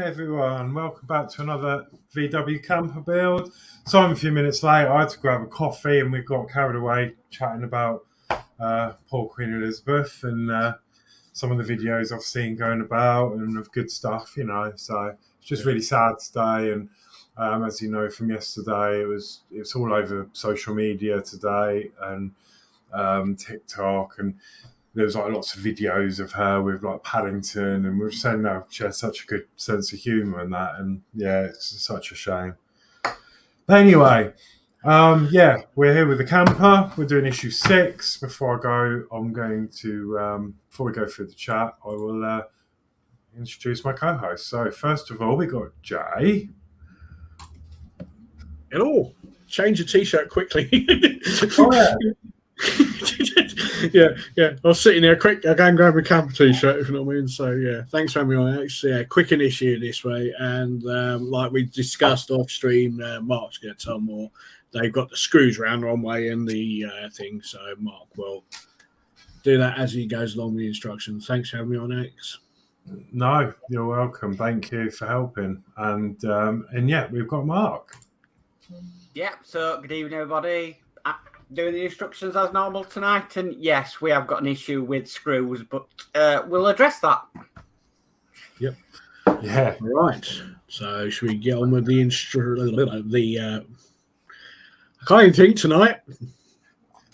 everyone, welcome back to another VW camper build. So I'm a few minutes late. I had to grab a coffee and we got carried away chatting about poor Queen Elizabeth and some of the videos I've seen going about and of good stuff, so it's just really sad today. And as you know from yesterday, it's all over social media today and TikTok, and there was lots of videos of her with Paddington, and we were saying she has such a good sense of humour and that, and yeah, it's such a shame. But anyway, we're here with the camper. We're doing issue 6. Before I go, I'm going to before we go through the chat, I will introduce my co-host. So first of all, we got Jay. Hello. Change your t-shirt quickly. Oh yeah. yeah. I was sitting there quick. I go and grab a camper t-shirt, if you know what I mean. So yeah, thanks for having me on, Alex. Yeah, quick and issue this way, and like we discussed off stream, Mark's going to tell more. They've got the screws around the wrong way and the thing, so Mark will do that as he goes along with the instructions. Thanks for having me on, Alex. No, you're welcome. Thank you for helping. And yeah, we've got Mark. Yeah. So good evening, everybody. Doing the instructions as normal tonight, and yes, we have got an issue with screws, but we'll address that. Yep. Yeah. Right. So should we get on with the I can't even think tonight.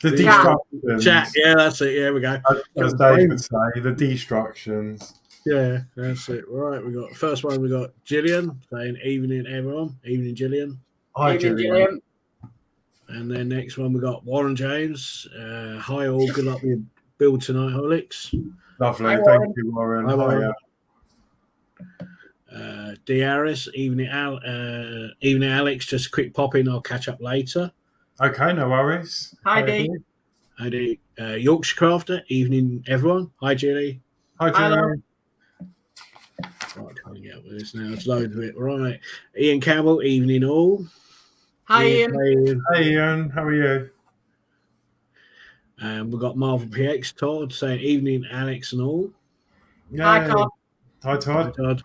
The destructions. Chat. Yeah, that's it. Yeah, we go. As Dave would say, the destructions. Yeah, that's it. Right. We got first one. We got Gillian saying evening, everyone. Evening, Gillian. Hi, Gillian. And then next one we got Warren James. Hi all, good luck with your build tonight, Horlixs. Lovely, hi, thank you, Warren. Hi, Warren. D. Harris, evening, Alex. Just a quick pop in. I'll catch up later. Okay, no worries. Hi, D. Hi, D. Yorkshire Crafter, evening, everyone. Hi, Julie. Hi, Julie. Right, trying to get with this now. It's loads of it. Right, Ian Campbell, evening all. Hi, Ian. Hey, Ian. How are you? We've got Marvel PX Todd saying evening, Alex and all. Yay. Hi, Todd. Hi, Todd. Hi, Todd.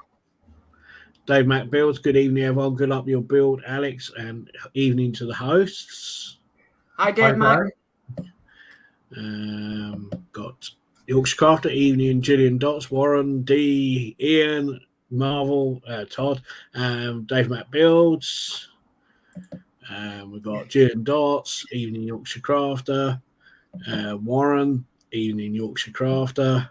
Dave Mac Builds, good evening, everyone. Good luck with your build, Alex, and evening to the hosts. Hi, Dave Mac. Got Yorkshire Crafter, evening, Gillian Dotz, Warren, D, Ian, Marvel, Todd, Dave Mac Builds. We've got Gillian Dotz, evening Yorkshire Crafter, Warren, evening Yorkshire Crafter,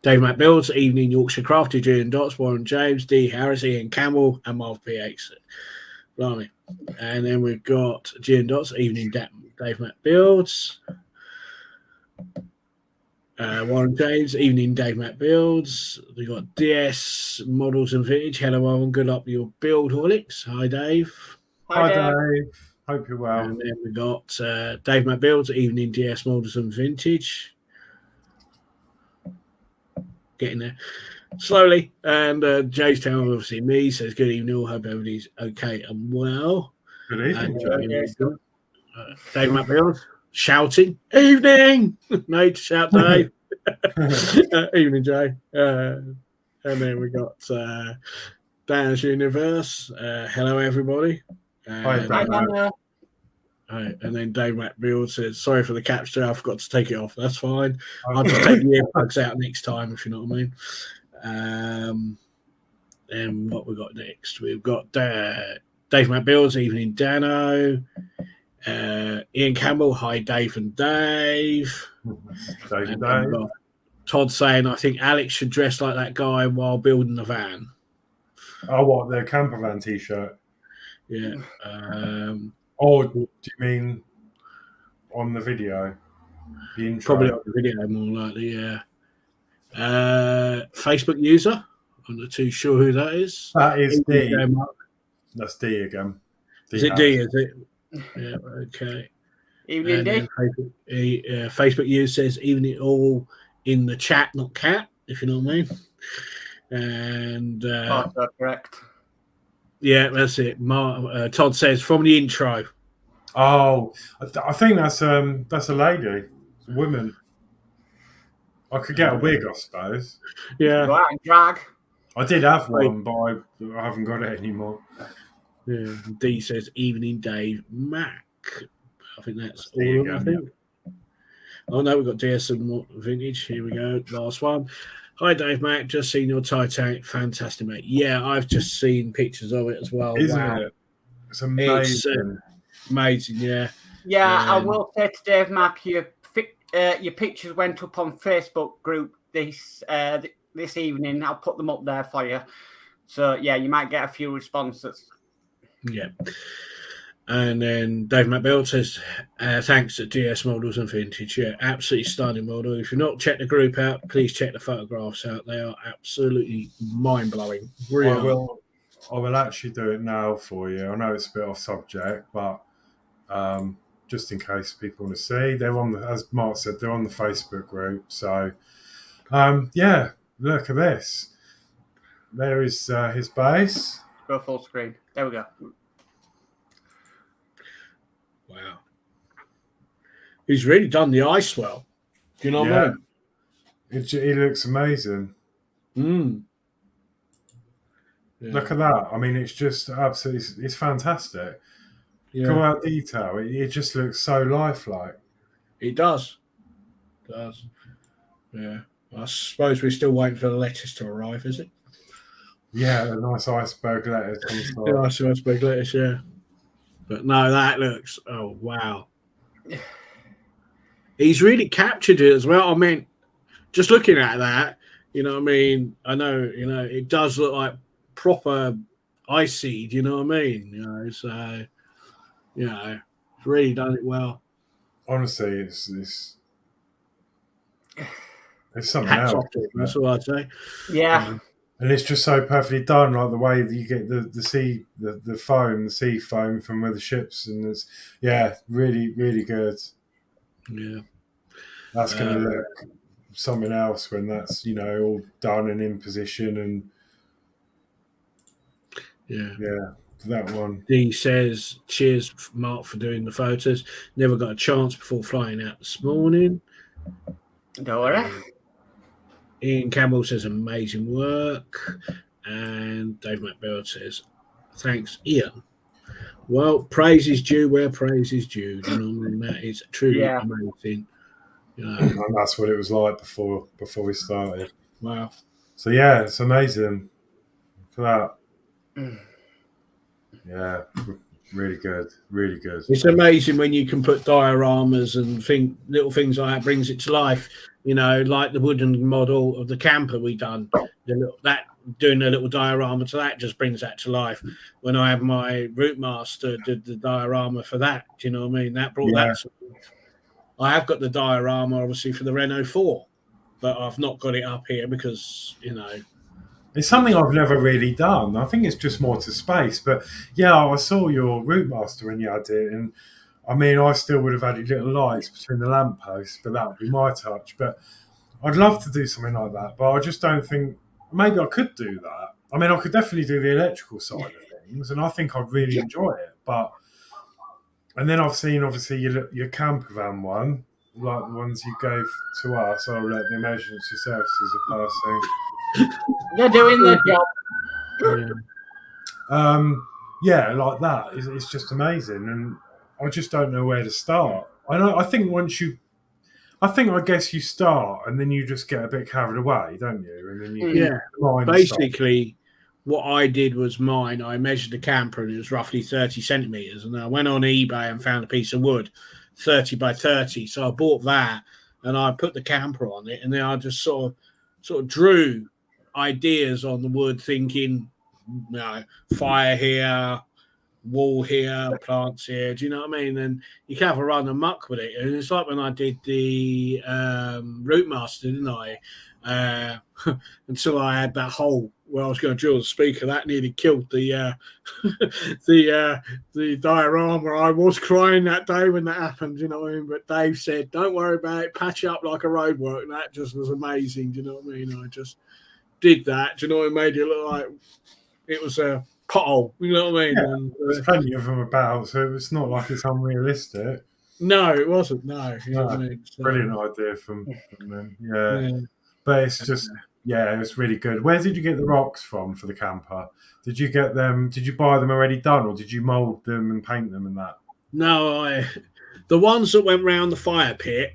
Dave Mac Builds, evening Yorkshire Crafter, Gillian Dotz, Warren James, D Harris, Ian Campbell, and Marv PX. Blimey. And then we've got Gillian Dotz, evening Dave Mac Builds. Warren James, evening Dave Mac Builds. We've got DS Models and Vintage. Hello, everyone. Good luck with your build, Horlixs. Hi, Dave. Hi, Dave. Hope you're well. And then we got Dave Mac Builds, evening DS Models and Vintage. Getting there slowly. And Jay's Town, obviously me, says good evening all. Hope everybody's okay and well. Good evening, Jay. Dave Mac Builds. Shouting, evening! No to shout, Dave. Evening, Jay. And then we got Dan's Universe. Hello, everybody. Hi, Dan. And then Dave Mac Builds says, sorry for the capture, I forgot to take it off. That's fine. I'll just take the earplugs out next time, if you know what I mean. And what we got next? We've got Dave Mac Builds, evening, Danno. Ian Campbell, hi Dave and Dave. Dave and Dave. Todd saying, I think Alex should dress like that guy while building the van. Oh, what, the camper van t-shirt? Yeah. Or do you mean on the video? The intro? Probably on the video, more likely, yeah. Facebook user. I'm not too sure who that is. That is D. That's D again. Is it D, is it? Yeah, okay. Evening, D. Facebook user says evening all in the chat, not cat, if you know what I mean. And That's correct. Yeah, that's it. Todd says from the intro. Oh, I think that's a lady, a woman. I could get a wig, I suppose. Yeah. Go out and drag. I did have one, but I haven't got it anymore. Yeah. D says, evening, Dave. Mac. I think that's all you of them, go, I think. Oh, no, we've got DS and Vintage. Here we go. Last one. Hi, Dave, Mac. Just seen your Titanic. Fantastic, mate. Yeah, I've just seen pictures of it as well. Isn't wow. it? It's amazing. It's amazing, yeah. Yeah, I will say to Dave, Mac, your pictures went up on Facebook group this evening. I'll put them up there for you. So, yeah, you might get a few responses. Yeah. And then Dave McBill says, thanks to GS Models and Vintage. Yeah, absolutely stunning model. If you've not checked the group out, please check the photographs out. They are absolutely mind-blowing. Really. I will actually do it now for you. I know it's a bit off subject, but just in case people want to see, they're on the, as Mark said, they're on the Facebook group. So, yeah, look at this. There is his base. Go full screen. There we go. Wow. He's really done the ice well. Do you know what I mean? It looks amazing. Mm. Yeah. Look at that. I mean, it's just absolutely, it's fantastic. Yeah. Go out detail. It just looks so lifelike. It does. It does. Yeah. I suppose we're still waiting for the lettuce to arrive, is it? Yeah, a nice iceberg lettuce. Yeah, nice iceberg lettuce, yeah. But no, that looks, oh, wow. He's really captured it as well. I mean, just looking at that, you know what I mean? I know, you know, it does look like proper ice seed, you know what I mean? You know, so, you know, it's really done it well. Honestly, it's something else. That's all I'd say. Yeah. And it's just so perfectly done, like the way that you get the sea foam from where the ships, and it's really, really good. Yeah, that's going to look something else when that's, you know, all done and in position. And yeah, that one. He says, "Cheers, Mark, for doing the photos. Never got a chance before flying out this morning." Don't worry. Ian Campbell says, amazing work. And Dave McBell says, thanks, Ian. Well, praise is due where praise is due. You know what I mean? That is truly amazing. You know. And that's what it was like before we started. Wow. So, yeah, it's amazing for that. Yeah, really good. Really good. It's amazing when you can put dioramas and little things like that brings it to life. You know, like the wooden model of the camper we done. Doing a little diorama to that just brings that to life. When I had my Routemaster, did the diorama for that. Do you know what I mean? That brought that to life. I have got the diorama, obviously, for the Renault 4, but I've not got it up here because, you know. It's something I've never really done. I think it's just more to space. But, yeah, I saw your Routemaster when you had it, and I mean, I still would have added little lights between the lampposts, but that would be my touch. But I'd love to do something like that, but I just don't think maybe I could do that. I mean, I could definitely do the electrical side of things, and I think I'd really enjoy it. And then I've seen, obviously, your camper van one, like the ones you gave to us. Oh, like the emergency services are passing. You're doing the job. Yeah, like that. It's just amazing, and I just don't know where to start. I guess you start and then you just get a bit carried away, don't you? And then you basically what I did was mine. I measured the camper and it was roughly 30 centimeters, and I went on eBay and found a piece of wood 30 by 30. So I bought that and I put the camper on it, and then I just sort of drew ideas on the wood, thinking, you know, fire here, wall here, plants here. Do you know what I mean? And you can have a run amok with it. And it's like when I did the Routemaster, didn't I? Until I had that hole where I was going to drill the speaker, that nearly killed the diorama. I was crying that day when that happened. You know what I mean? But Dave said, "Don't worry about it. Patch it up like a roadwork." And that just was amazing. Do you know what I mean? I just did that. Do you know what I made it look like it was a pothole, you know what I mean? Yeah, there's plenty of them about, so it's not like it's unrealistic. No, it wasn't. No, you know what I mean? So, Brilliant idea from them. Yeah. yeah. But it's just, it's really good. Where did you get the rocks from for the camper? Did you get them? Did you buy them already done, or did you mould them and paint them and that? No, the ones that went round the fire pit,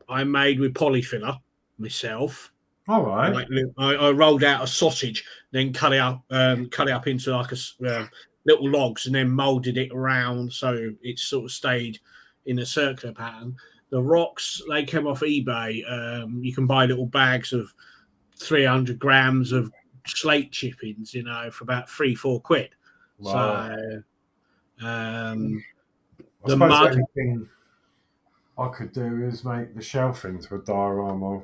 I made with polyfiller myself. All right. Like, I rolled out a sausage, then cut it up into like a little logs, and then moulded it around so it sort of stayed in a circular pattern. The rocks, they came off eBay. You can buy little bags of 300 grams of slate chippings, for about £3-4. Wow. So, I suppose the only thing I could do is make the shelf into a diorama.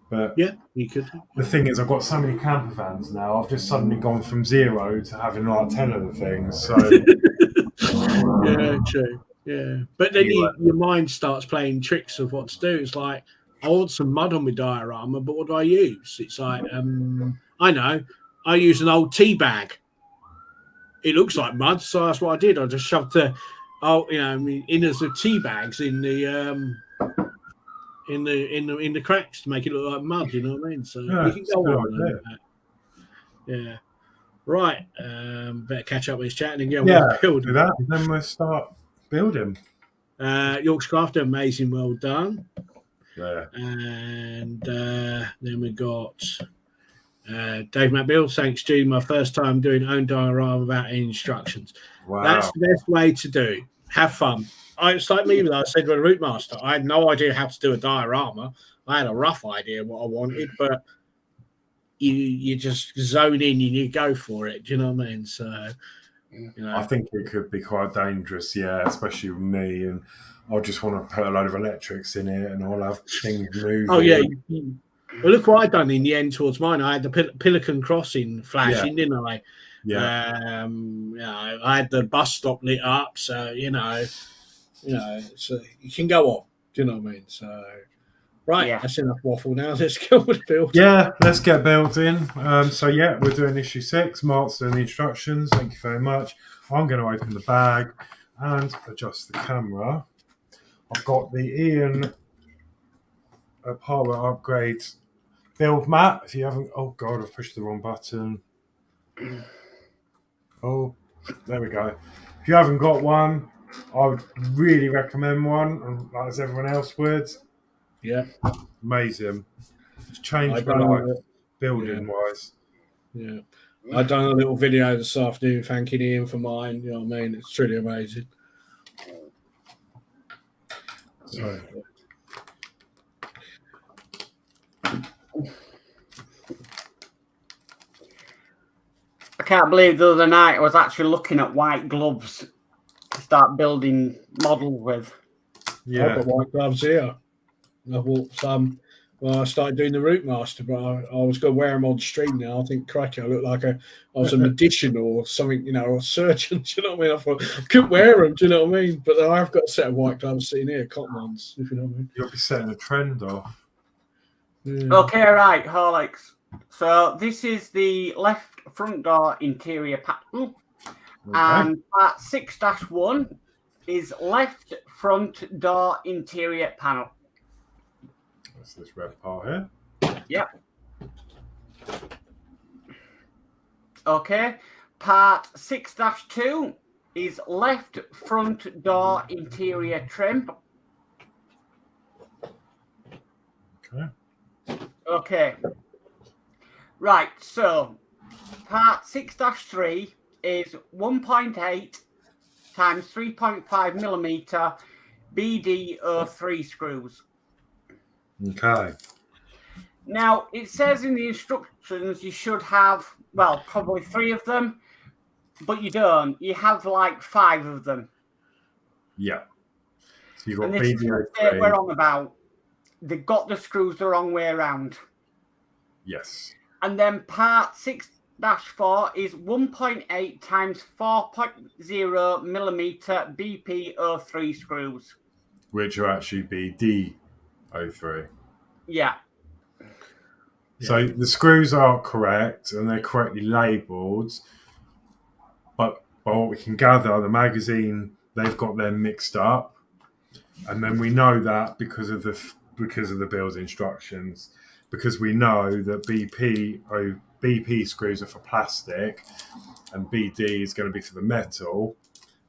But yeah, you could. The thing is, I've got so many camper vans now. I've just suddenly gone from 0 to having like 10 of the things. So yeah, true. Yeah, but then your mind starts playing tricks of what to do. It's like, I want some mud on my diorama, but what do I use? It's like, I know, I use an old tea bag. It looks like mud, so that's what I did. I just shoved inners of tea bags in the in the cracks to make it look like mud. You know what I mean? So you can go on like that. Yeah. Right. Better catch up with his chat and get on with building. Do that. Then we'll start building. Yorkshire Crafter, amazing, well done. Yeah. And then we got Dave Builds. Thanks, Judy. My first time doing own diorama without any instructions. Wow. That's the best way to do. Have fun. It's like me when I said to a Routemaster, I had no idea how to do a diorama. I had a rough idea what I wanted, but you just zone in and you go for it. Do you know what I mean? So, I think it could be quite dangerous, especially with me. And I'll just want to put a load of electrics in it and I'll have things moving. Oh, yeah. Well, look what I done in the end towards mine. I had the Pelican Crossing flashing, didn't I? Yeah. I had the bus stop lit up, so so you can go on. Do you know what I mean? So, right, that's enough waffle now. Let's go with build. Yeah, let's get built in. We're doing issue 6. Mark's doing the instructions. Thank you very much. I'm going to open the bag and adjust the camera. I've got the Ian Power Upgrade build mat. If you haven't, oh god, I've pushed the wrong button. Oh, there we go. If you haven't got one, I would really recommend one, as everyone else would. Yeah. Amazing. It's changed my life, building-wise. Yeah. I've done a little video this afternoon thanking Ian for mine. You know what I mean? It's truly amazing. Sorry. I can't believe the other night I was actually looking at white gloves to start building models with. Yeah, I've got white gloves here. I bought some when I started doing the Routemaster, but I was going to wear them on stream now. I think, crikey, I look like I was a magician or something, or a surgeon. Do you know what I mean? I thought I couldn't wear them. Do you know what I mean? But I've got a set of white gloves sitting here, cotton ones, if you know what I mean. You'll be setting a trend off. Yeah. Okay, right, Horlixs. So this is the left front door interior pattern, and part 6-1 is left front door interior panel. That's this red part here. Yep. Okay, part 6-2 is left front door interior trim. Okay. Right, so part 6-3 is 1.8 times 3.5 millimeter BD03 screws. Okay. Now, it says in the instructions you should have, well, probably 3 of them, but you don't. You have like 5 of them. Yeah. So you've got and this is what we're on about. They've got the screws the wrong way around. Yes. And then part 6-4 is 1.8 times 4.0 millimeter BP03 screws. Which will actually be D03. Yeah. So the screws are correct and they're correctly labelled. But by what we can gather, the magazine, they've got them mixed up. And then we know that because of the build instructions, because we know that BP screws are for plastic and BD is going to be for the metal.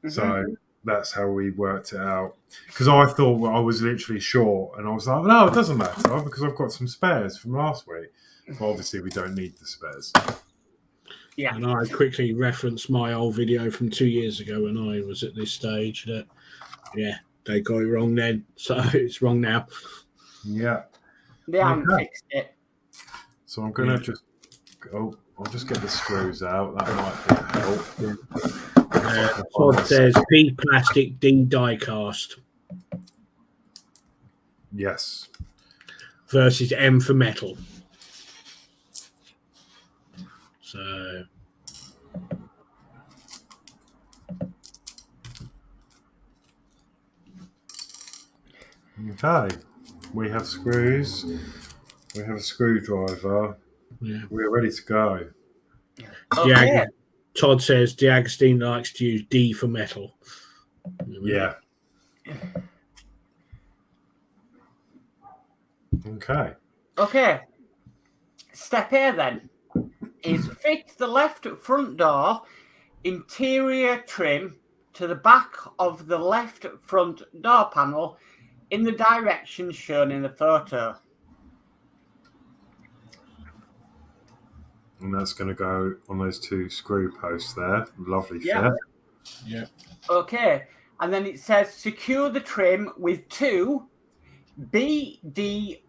Mm-hmm. So that's how we worked it out. Because I thought I was literally short, and I was like, no, it doesn't matter because I've got some spares from last week. But obviously, we don't need the spares. Yeah. And I quickly referenced my old video from 2 years ago when I was at this stage that, yeah, they got it wrong then. So it's wrong now. Yeah. They haven't fixed it. So I'm going to I'll just get the screws out. That might be a help. Todd says B plastic, D die cast. Yes. Versus M for metal. So. Okay. We have screws. We have a screwdriver. Yeah. We're ready to go. Okay. Todd says D'Agostino likes to use D for metal. Yeah. Okay. Step A then is fit the left front door interior trim to the back of the left front door panel in the direction shown in the photo. And that's going to go on those 2 screw posts there. Lovely fit. Yeah. Okay. And then it says secure the trim with 2 BDO3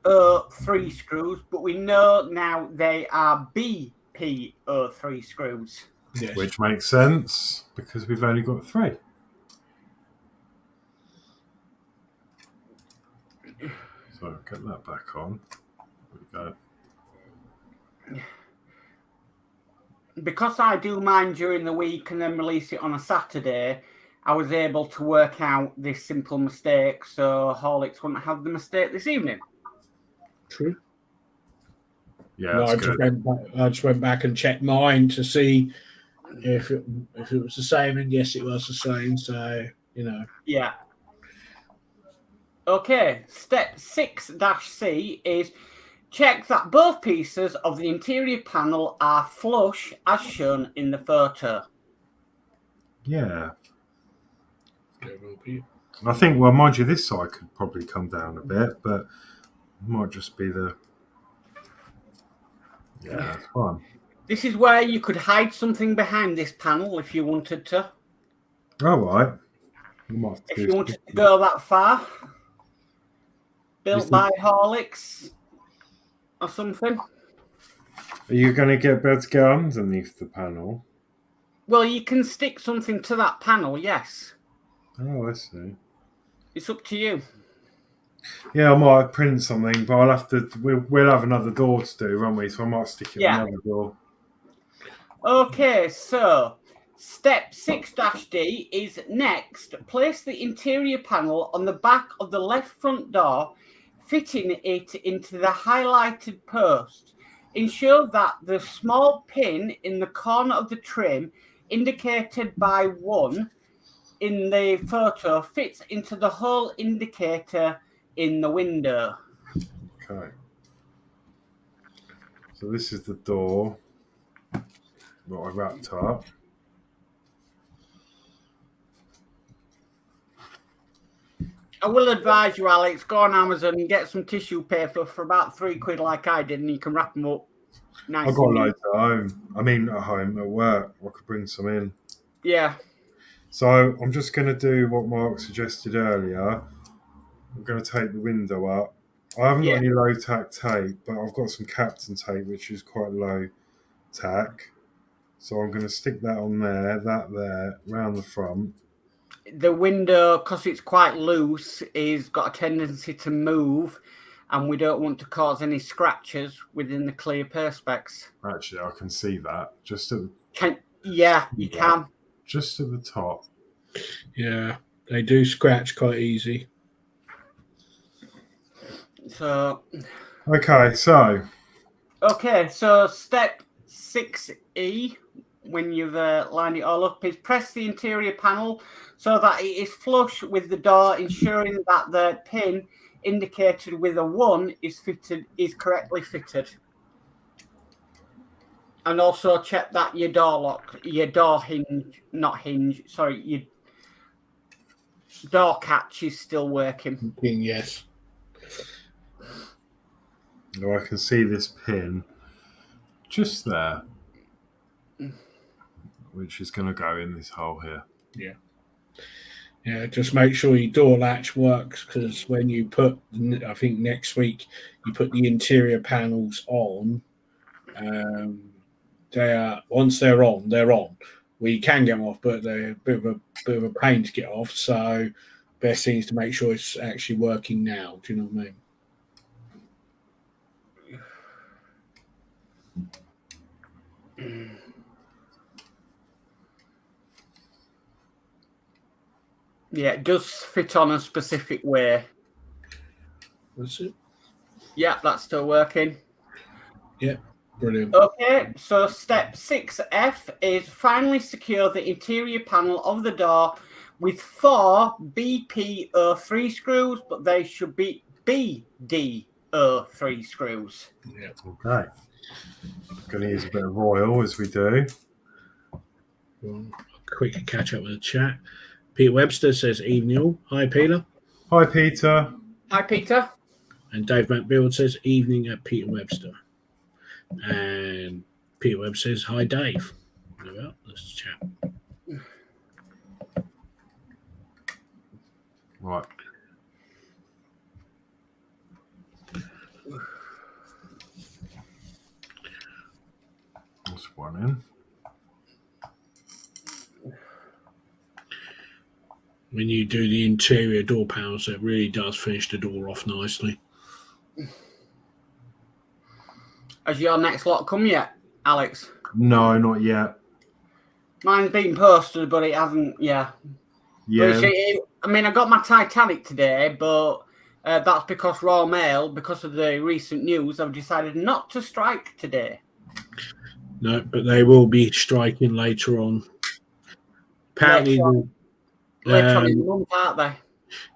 screws, but we know now they are BP03 screws. Yes. Which makes sense because we've only got 3. So get that back on. There we go. Because I do mine during the week and then release it on a Saturday, I was able to work out this simple mistake, so Horlixs wouldn't have the mistake this evening. True. Yeah, that's good. I just went back and checked mine to see if it was the same, and yes, it was the same. So Yeah. Okay. Step 6-C is check that both pieces of the interior panel are flush as shown in the photo. Yeah. I think, well, mind you, this side could probably come down a bit, but it might just be the... Yeah, that's fine. This is where you could hide something behind this panel if you wanted to. All right. If you wanted to go that far. Built by Horlixs or something. Are you going to be able to go underneath the panel? Well, you can stick something to that panel, yes. Oh, I see. It's up to you. Yeah, I might print something, but I'll have to. We'll have another door to do, won't we? So I might stick it on another door. Okay, so step 6-D is next. Place the interior panel on the back of the left front door, fitting it into the highlighted post. Ensure that the small pin in the corner of the trim, indicated by 1 in the photo, fits into the hole indicator in the window. Okay. So this is the door that I wrapped up. I will advise you, Alex, go on Amazon and get some tissue paper for about £3 like I did, and you can wrap them up nice. I've got loads at home. I mean, at home, at work. I could bring some in. Yeah. So I'm just going to do what Mark suggested earlier. I'm going to take the window up. I haven't got any low tack tape, but I've got some Captain tape, which is quite low tack. So I'm going to stick that on there, that there, round the front. The window, because it's quite loose, is got a tendency to move, and we don't want to cause any scratches within the clear perspex. Actually, I can see that. Just at you can. Just at the top. Yeah, they do scratch quite easy. So. Okay, so step 6E when you've lined it all up is press the interior panel so that it is flush with the door, ensuring that the pin indicated with a 1 is correctly fitted. And also check that your door door catch is still working. Yes. Oh, I can see this pin just there, which is going to go in this hole here. Yeah. Yeah, just make sure your door latch works, because when you put, I think next week, you put the interior panels on, once they're on, they're on. We can get them off, but they're a bit of a pain to get off. So best thing is to make sure it's actually working now. Do you know what I mean? Yeah, it does fit on a specific way. That's it. Yeah, that's still working. Yeah, brilliant. Okay, so step 6F is finally secure the interior panel of the door with 4 BP03 screws, but they should be BD03 screws. Yeah. Okay. Going to use a bit of oil as we do. Well, quick catch up with the chat. Peter Webster says, evening all. Hi, Peter. Hi, Peter. Hi, Peter. And Dave McBuild says, evening at Peter Webster. And Peter Webb says, hi, Dave. Well, let's chat. Right. That's one in. When you do the interior door panels, it really does finish the door off nicely. Has your next lot come yet, Alex? No, not yet. Mine's been posted, but it hasn't. Yeah. Yeah. I mean, I got my Titanic today, but that's because Royal Mail, because of the recent news, I've decided not to strike today. No, but they will be striking later on. Apparently, later on in the month, aren't they?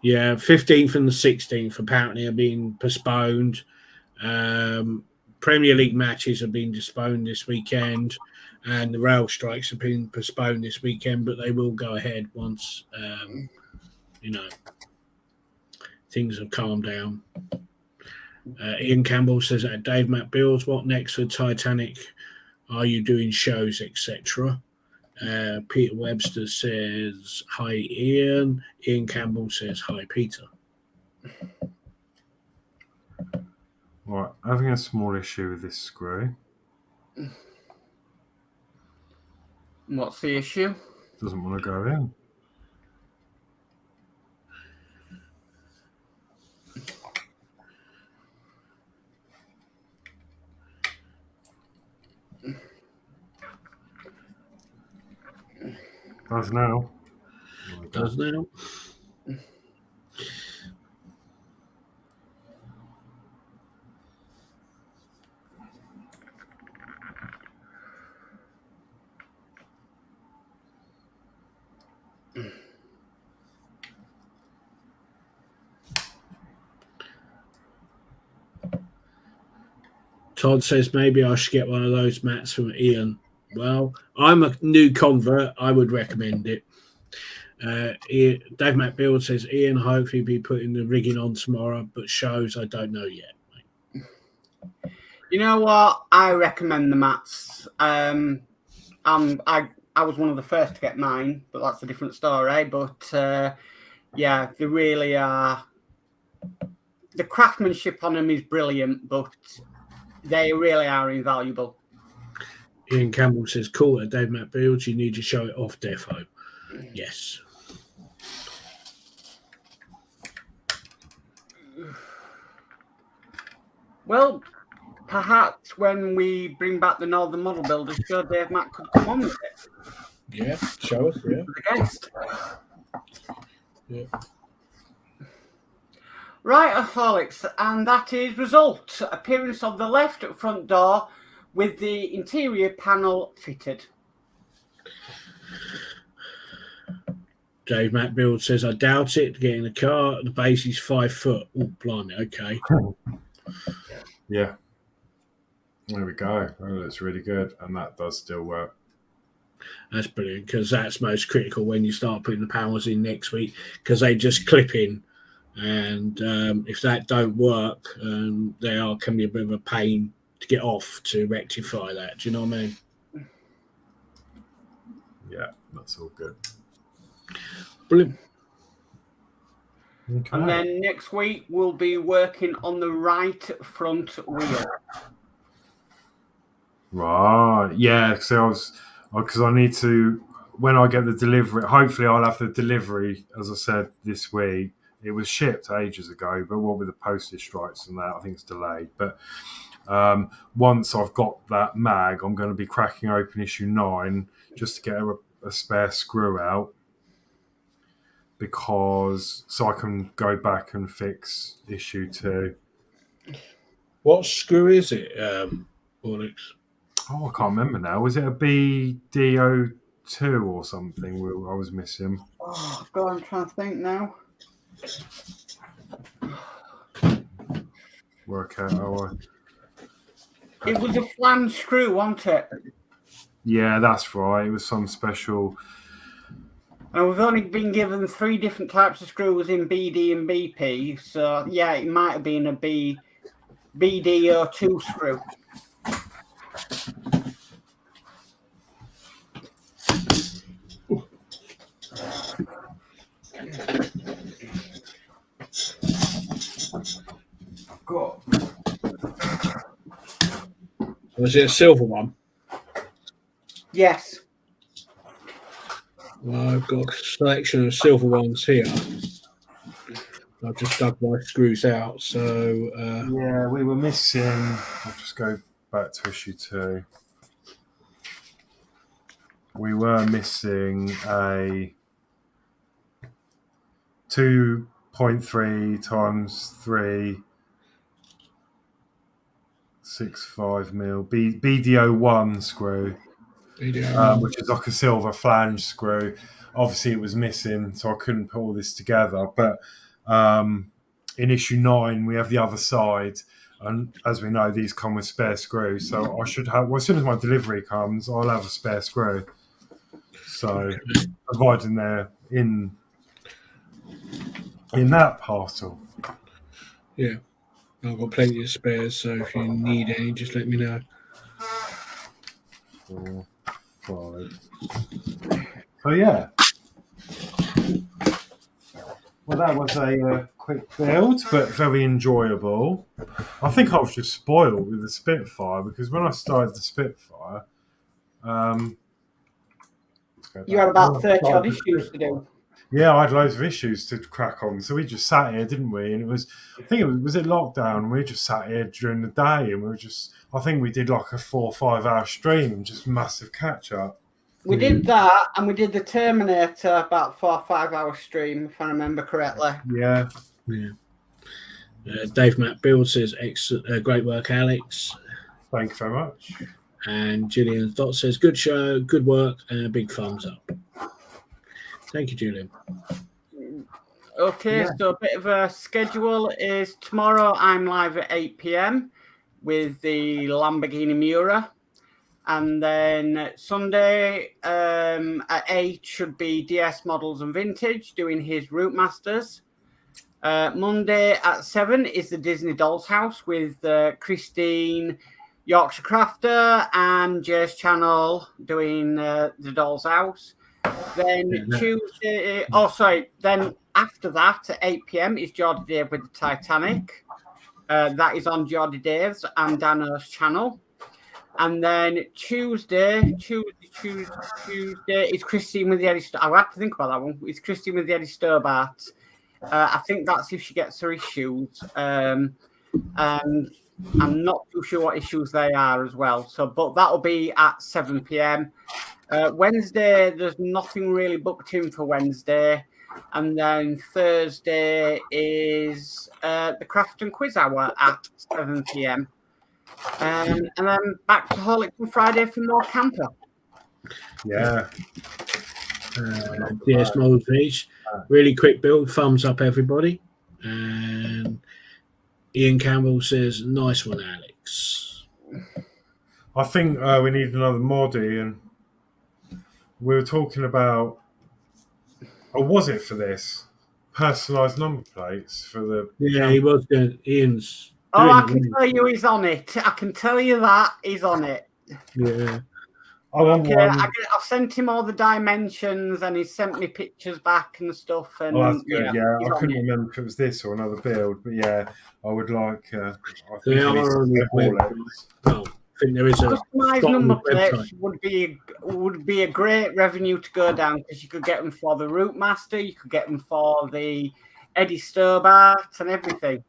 Yeah, 15th and the 16th apparently are being postponed. Premier League matches have been postponed this weekend, and the rail strikes have been postponed this weekend, but they will go ahead once, things have calmed down. Ian Campbell says that Dave McBuilds, what next for Titanic? Are you doing shows, etc.? Peter Webster says, hi, Ian. Ian Campbell says, hi, Peter. Right, having a small issue with this screw. What's the issue? Doesn't want to go in. Does now. Does now. Todd says maybe I should get one of those mats from Ian. Well, I'm a new convert. I would recommend it. Dave McBuild says Ian hopefully be putting the rigging on tomorrow, but shows I don't know yet. Mate. You know what? I recommend the mats. I was one of the first to get mine, but that's a different story. But yeah, they really are. The craftsmanship on them is brilliant, but they really are invaluable. Ian Campbell says, cool, Dave McBuild, you need to show it off defo. Yes. Well, perhaps when we bring back the Northern Model Builders show, Dave Mac could come on with it. Yeah, show us, yeah. The guest. Yeah. Right, Horlixs, and that is result. Appearance of the left front door with the interior panel fitted. Dave Matt Build says, I doubt it. Get in the car. The base is 5 foot. Oh, blimey. Okay. Yeah. There we go. Oh, that's really good. And that does still work. That's brilliant, because that's most critical when you start putting the panels in next week, because they just clip in. And if that don't work, can be a bit of a pain to get off to rectify that. Do you know what I mean? Yeah, that's all good. Brilliant. Okay. And then next week we'll be working on the right front wheel. Right. Yeah. So because I need to, when I get the delivery, hopefully I'll have the delivery, as I said, this week. It was shipped ages ago, but what with the postage strikes and that, I think it's delayed. But once I've got that mag, I'm going to be cracking open issue 9 just to get a spare screw out, so I can go back and fix issue 2. What screw is it, Horlixs? Oh, I can't remember now. Was it a BDO2 or something I was missing? Oh, God, I'm trying to think now. Work out how It was a flange screw, wasn't it? Yeah, that's right. It was some special. And we've only been given 3 different types of screws in BD and BP. So, yeah, it might have been a BDO2 screw. Got. Was it a silver one? Yes. Well, I've got a selection of silver ones here. I've just dug my screws out. So Yeah, we were missing. I'll just go back to issue 2. We were missing a 2.3 times 3 6.5 mil BDO1 screw, which is like a silver flange screw. Obviously, it was missing, so I couldn't put all this together. But in issue 9, we have the other side, and as we know, these come with spare screws. So I should have. Well, as soon as my delivery comes, I'll have a spare screw. So, providing they're in that parcel. yeah, I've got plenty of spares. So if you need any, just let me know. 4, 5. So yeah. Well, that was a quick build, but very enjoyable. I think I was just spoiled with the Spitfire, because when I started the Spitfire, You had about 30 odd issues to do. Yeah, I had loads of issues to crack on. So we just sat here, didn't we? And I think it was it lockdown. We just sat here during the day, and I think we did like a 4 or 5 hour stream, just massive catch up. We did that, and we did the Terminator about 4 or 5 hour stream, if I remember correctly. Yeah. Dave Matt Build says, great work, Alex. Thank you very much. And Gillian Dotz says, good show, good work, and a big thumbs up. Thank you, Julian. Okay, so a bit of a schedule is tomorrow I'm live at 8 p.m. with the Lamborghini Miura. And then Sunday at 8 should be DS Models and Vintage doing his Routemasters. Monday at 7 is the Disney Dolls House with Christine, Yorkshire Crafter, and Jay's channel doing the Dolls House. Then Tuesday, then after that at 8 p.m. is Geordie Dave with the Titanic. That is on Geordie Dave's and Danno's channel. And then Tuesday is Christine with the Eddie Stobart. I had to think about that one. It's Christine with the Eddie Stobart. I think that's if she gets her issues. And I'm not too sure what issues they are as well. So, but that'll be at 7 p.m. Wednesday, there's nothing really booked in for Wednesday. And then Thursday is the Craft and Quiz Hour at 7 p.m. And then back to Horlixs on Friday for more camper. Yeah. DS Modz Beach. Really quick build. Thumbs up, everybody. And Ian Campbell says, nice one, Alex. I think we need another mod, Ian. We were talking about, or was it for this? Personalised number plates for the... Yeah, he was going. Ian's. Oh, I can tell you he's on it. I can tell you that he's on it. Yeah. Okay, I've sent him all the dimensions, and he's sent me pictures back and stuff. And that's good. Yeah, I couldn't remember if it was this or another build, but yeah, I would like. I think I think there is a customized number plates would be a great revenue to go down, because you could get them for the Routemaster, you could get them for the Eddie Stobart and everything.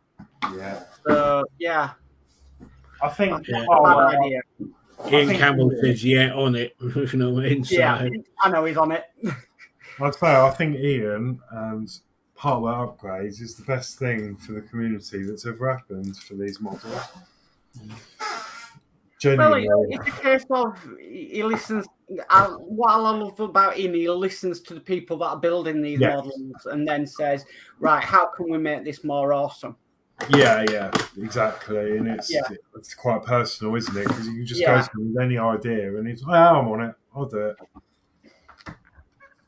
Yeah. So yeah, I think. Idea. Ian Campbell says, "Yeah, on it." If you know what I mean. Yeah, I know he's on it. I'd say I think Ian and hardware upgrades is the best thing for the community that's ever happened for these models. Genuinely. Well, it's a case of he listens. What I love about Ian, he listens to the people that are building these models, and then says, "Right, how can we make this more awesome?" Yeah, exactly, and it's quite personal, isn't it? Because you can just go to him with any idea, and he's, I'm on it, I'll do it.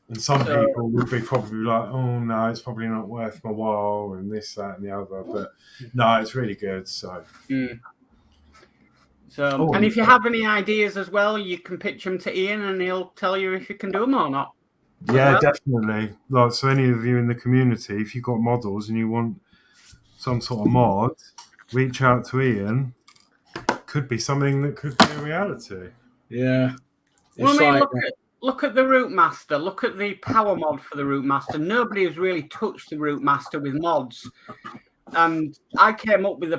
And some people would be probably like, oh no, it's probably not worth my while, and this, that, and the other. But no, it's really good. So, and if you have any ideas as well, you can pitch them to Ian, and he'll tell you if you can do them or not. Yeah, definitely. Like, so any of you in the community, if you've got models and you want some sort of mod, reach out to Ian. Could be something that could be a reality. Yeah. Well, look at the Routemaster. Look at the power mod for the Routemaster. Nobody has really touched the Routemaster with mods. And I came up with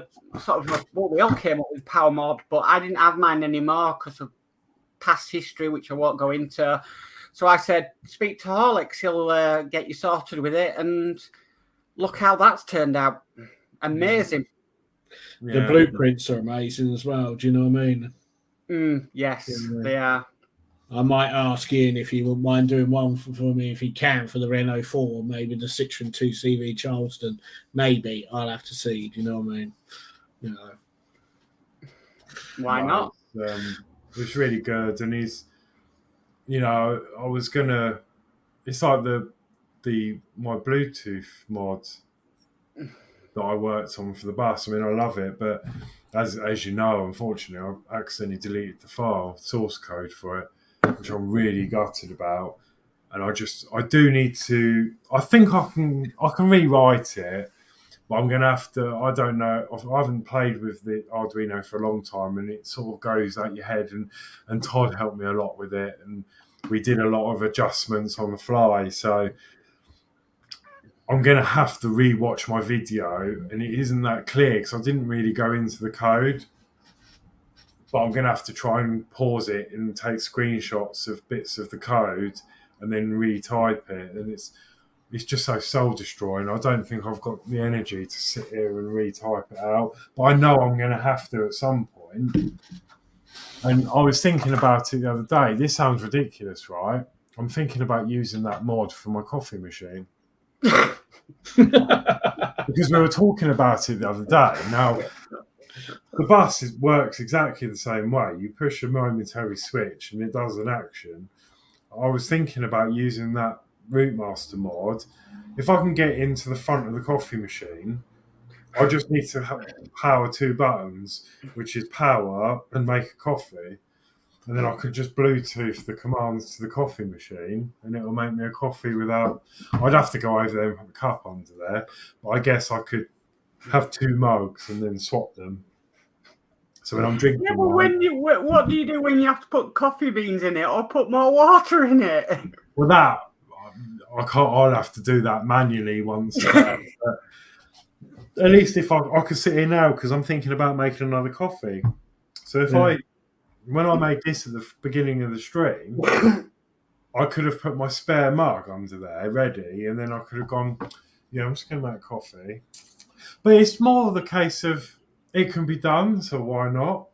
we all came up with power mod, but I didn't have mine anymore because of past history, which I won't go into. So I said, speak to Horlixs, he'll get you sorted with it. And look how that's turned out. Amazing. The blueprints are amazing as well. Do you know what I mean? Yes, they are. I might ask Ian if he wouldn't mind doing one for me, if he can, for the Renault 4, maybe the Citroen 2 CV Charleston. Maybe. I'll have to see. Do you know what I mean? You know. Why not? It's really good. And he's, I was going to, it's like my Bluetooth mod that I worked on for the bus. I mean, I love it, but as you know, unfortunately, I accidentally deleted the source code for it, which I'm really gutted about. And I do need to. I think I can rewrite it, but I'm gonna have to. I don't know. I haven't played with the Arduino for a long time, and it sort of goes out your head. And Todd helped me a lot with it, and we did a lot of adjustments on the fly. So I'm going to have to rewatch my video, and it isn't that clear because I didn't really go into the code. But I'm going to have to try and pause it and take screenshots of bits of the code and then retype it. And it's just so soul-destroying. I don't think I've got the energy to sit here and retype it out. But I know I'm going to have to at some point. And I was thinking about it the other day. This sounds ridiculous, right? I'm thinking about using that mod for my coffee machine. Because we were talking about it the other day. Now, the bus works exactly the same way. You push a momentary switch and it does an action. I was thinking about using that Routemaster mod. If I can get into the front of the coffee machine, I just need to power 2 buttons, which is power and make a coffee. And then I could just Bluetooth the commands to the coffee machine, and it'll make me a coffee without... I'd have to go over there and put a cup under there, but I guess I could have 2 mugs and then swap them. So when I'm drinking... Yeah, but what do you do when you have to put coffee beans in it or put more water in it? Well, that... I'll have to do that manually once. But at least if I could sit here now, because I'm thinking about making another coffee. So if when I made this at the beginning of the stream, I could have put my spare mug under there ready, and then I could have gone, I'm just going to make coffee. But it's more the case of it can be done, so why not?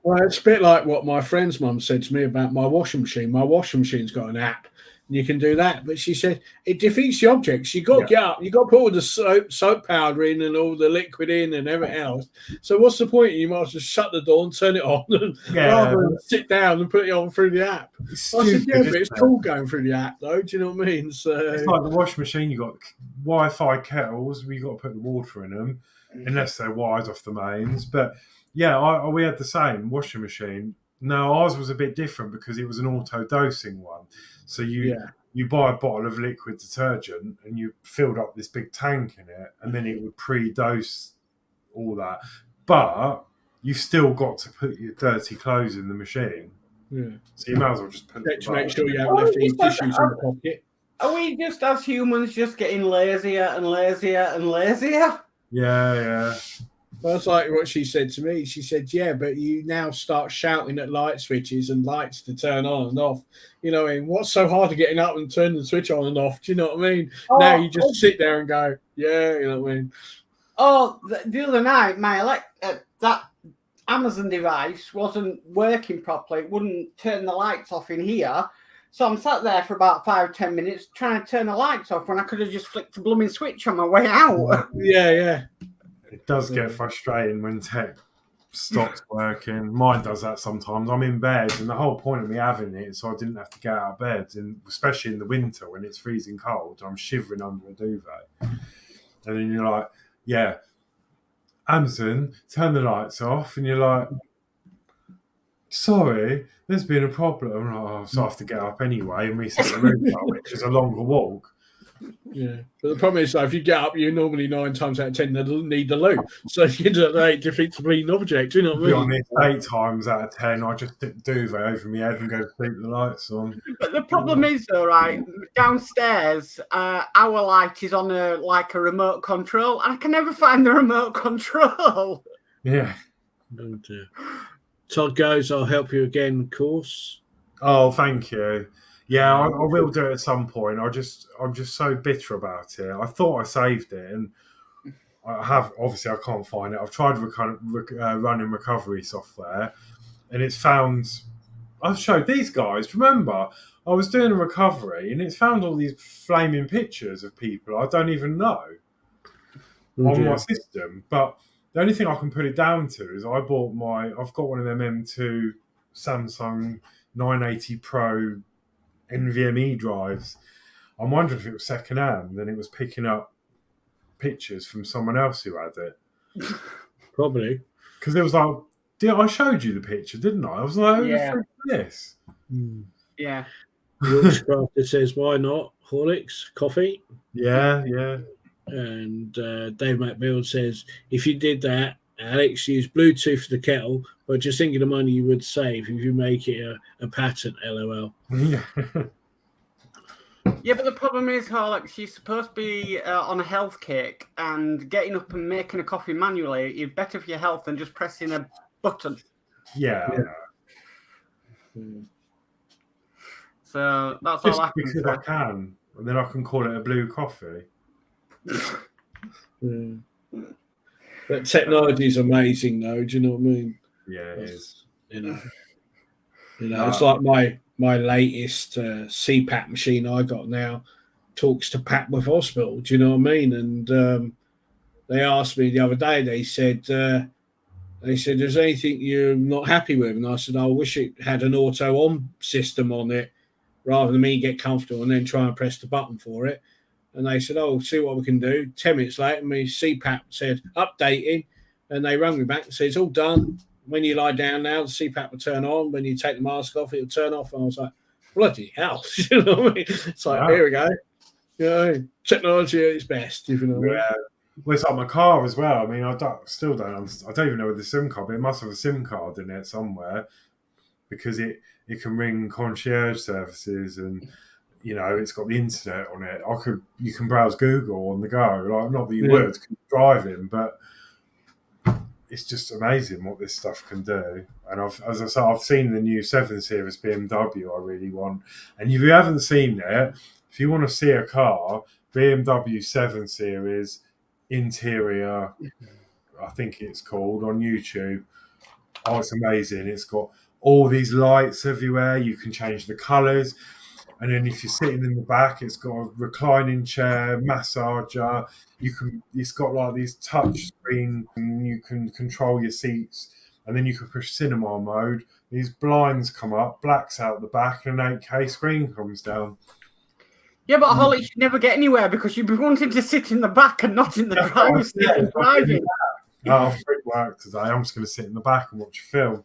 Well, it's a bit like what my friend's mum said to me about my washing machine. My washing machine's got an app, and you can do that. But she said it defeats the object. You got to get up, you got to put all the soap powder in and all the liquid in and everything else. So what's the point? You might as well shut the door and turn it on, rather than sit down and put it on through the app. I said, yeah, but it's cool going through the app, though. Do you know what I mean? So it's like the washing machine. You got Wi-Fi kettles. You got to put the water in them, unless they're wired off the mains. But yeah, we had the same washing machine. No, ours was a bit different because it was an auto-dosing one. So you buy a bottle of liquid detergent and you filled up this big tank in it, and then it would pre-dose all that. But you've still got to put your dirty clothes in the machine. Yeah. So you might as well just put to make sure you haven't left any tissues in the pocket. Are we just as humans just getting lazier and lazier and lazier? Yeah. Well, that's like what she said to me. She said, yeah, but you now start shouting at light switches and lights to turn on and off. You know, and what's so hard to getting up and turn the switch on and off? Do you know what I mean? Now you just sit there and go, yeah, you know what I mean? Oh, the other night, that Amazon device wasn't working properly. It wouldn't turn the lights off in here. So I'm sat there for about 5-10 minutes trying to turn the lights off when I could have just flicked the blooming switch on my way out. Yeah. It does get frustrating when tech stops working. Mine does that sometimes. I'm in bed, and the whole point of me having it is so I didn't have to get out of bed, and especially in the winter when it's freezing cold, I'm shivering under a duvet. And then you're like, yeah, Amazon, turn the lights off, and you're like, sorry, there's been a problem. So I have to get up anyway and reset the router, which is a longer walk. Yeah, but the problem is, if you get up, you normally 9 times out of 10 need the loo. So you defeats the bleeding object. You know what I mean? 8 times out of 10, I just stick the duvet over my head and go to sleep with the lights on. But the problem is, though, right, downstairs, our light is on a remote control, and I can never find the remote control. Yeah. Oh dear. Todd goes, I'll help you again, of course. Oh, thank you. Yeah, I will do it at some point. I'm just so bitter about it. I thought I saved it, and I have. Obviously, I can't find it. I've tried running recovery software, and it's found. I've showed these guys. Remember, I was doing a recovery, and it's found all these flaming pictures of people I don't even know on my system. But the only thing I can put it down to is I've got one of them M2 Samsung 980 Pro NVMe drives. I'm wondering if it was secondhand and it was picking up pictures from someone else who had it. Probably. Because it was like, I showed you the picture, didn't I? I was like, who the frick is this? Yeah. Yorkshire Crafter says, why not? Horlicks, coffee. Yeah. And Dave Builds says, if you did that, Alex, use Bluetooth for the kettle, but just think of the money you would save if you make it a pattern, LOL. Yeah, but the problem is, Horlixs, she's supposed to be on a health kick, and getting up and making a coffee manually is better for your health than just pressing a button. Yeah. So that's just all I can because say. I can, and then I can call it a blue coffee. But technology is amazing, though. Do you know what I mean? Yeah, it is. You know, it's like my latest CPAP machine I got now talks to Papworth Hospital. Do you know what I mean? And they asked me the other day. They said, "Is there anything you're not happy with?" And I said, "I wish it had an auto-on system on it, rather than me get comfortable and then try and press the button for it." And they said, "Oh, see what we can do." 10 minutes later, my CPAP said, "Updating." And they rang me back and said, "It's all done. When you lie down now, the CPAP will turn on. When you take the mask off, it'll turn off." And I was like, bloody hell. You know what I mean? It's like, Here we go. You know, technology at its best, if you know what I mean. Well, it's like my car as well. I mean, I don't even know where the SIM card, but it must have a SIM card in it somewhere, because it can ring concierge services, and you know, it's got the internet on it. You can browse Google on the go. Like, not that you would, because you're driving, but it's just amazing what this stuff can do. And as I said, I've seen the new 7 Series BMW I really want. And if you haven't seen it, if you want to see a car, BMW 7 Series interior, I think it's called, on YouTube, Oh, it's amazing. It's got all these lights everywhere. You can change the colours. And then if you're sitting in the back, it's got a reclining chair, massager. It's got like these touch screen, and you can control your seats. And then you can push cinema mode. These blinds come up, blacks out the back, and an 8K screen comes down. Yeah, but Holly should never get anywhere because you'd be wanting to sit in the back and not in the driver's seat and driving. Oh, free work today. I'm just going to sit in the back and watch a film.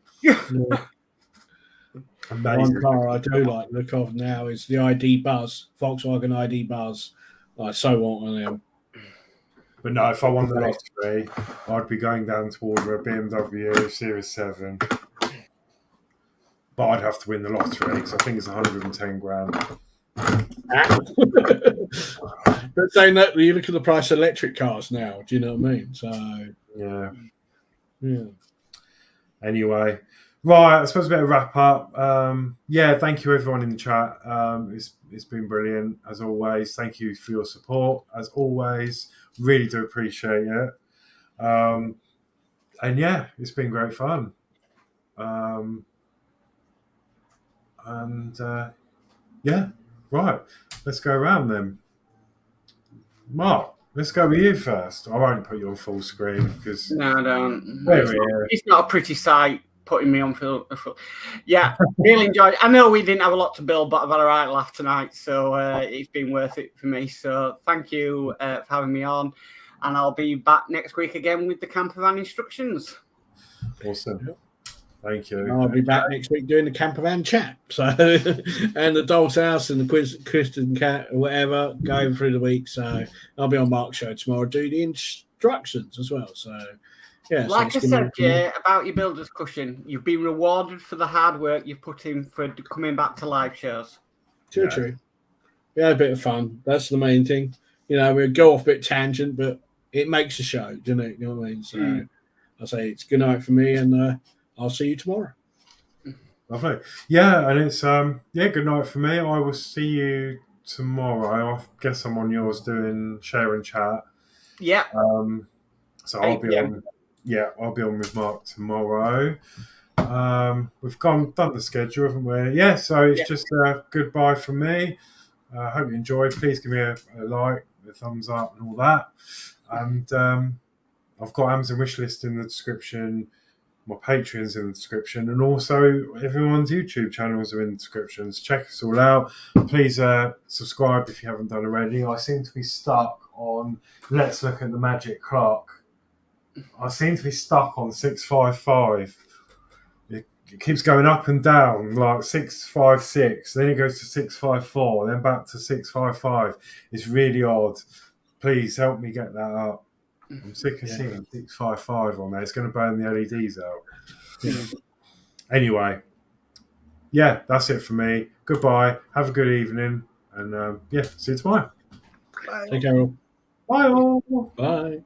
Amazing. One car I do like the look of now is the ID Buzz, Volkswagen ID Buzz. I so want one of them. But no, if I won the lottery, I'd be going down to order a BMW Series 7. But I'd have to win the lottery because I think it's 110 grand. But saying that, you look at the price of electric cars now. Do you know what I mean? So yeah. Yeah. Anyway, right. I suppose we better wrap up. Yeah, thank you everyone in the chat. It's been brilliant as always. Thank you for your support as always. Really do appreciate it. And yeah, it's been great fun. Yeah, right. Let's go around then. Mark, let's go with you first. I won't put you on full screen because No, I don't. There It's not a pretty sight putting me on full. Yeah, really enjoyed it. I know we didn't have a lot to build, but I've had a right laugh tonight, so it's been worth it for me. So thank you for having me on, and I'll be back next week again with the camper van instructions. Awesome. Thank you. I'll be back next week doing the camper van chat. So, and the Doll's House and the Kristen Cat or whatever going through the week. So I'll be on Mark's show tomorrow, do the instructions as well. So yeah. Like I said, Jay, about your builder's cushion, you've been rewarded for the hard work you've put in for coming back to live shows. True. We had a bit of fun. That's the main thing. You know, we go off a bit tangent, but it makes a show, doesn't it? You know what I mean? So I say it's good night for me, and I'll see you tomorrow. Lovely. Yeah, and it's good night for me. I will see you tomorrow. I guess I'm on yours doing share and chat. Yeah. So I'll be on. Yeah, I'll be on with Mark tomorrow. We've done the schedule, haven't we? Yeah. So it's just a goodbye from me. Hope you enjoyed. Please give me a like, a thumbs up, and all that. And I've got Amazon wishlist in the description. My Patreon's in the description, and also everyone's YouTube channels are in the descriptions. Check us all out. Please subscribe if you haven't done already. I seem to be stuck on Let's Look at the Magic Clock. I seem to be stuck on 655. It keeps going up and down, like 656, then it goes to 654, then back to 655. It's really odd. Please help me get that up. I'm sick of seeing 655 on there. It's going to burn the LEDs out. Anyway, that's it for me. Goodbye. Have a good evening. And see you tomorrow. Bye. Take care, all. Bye all. Bye.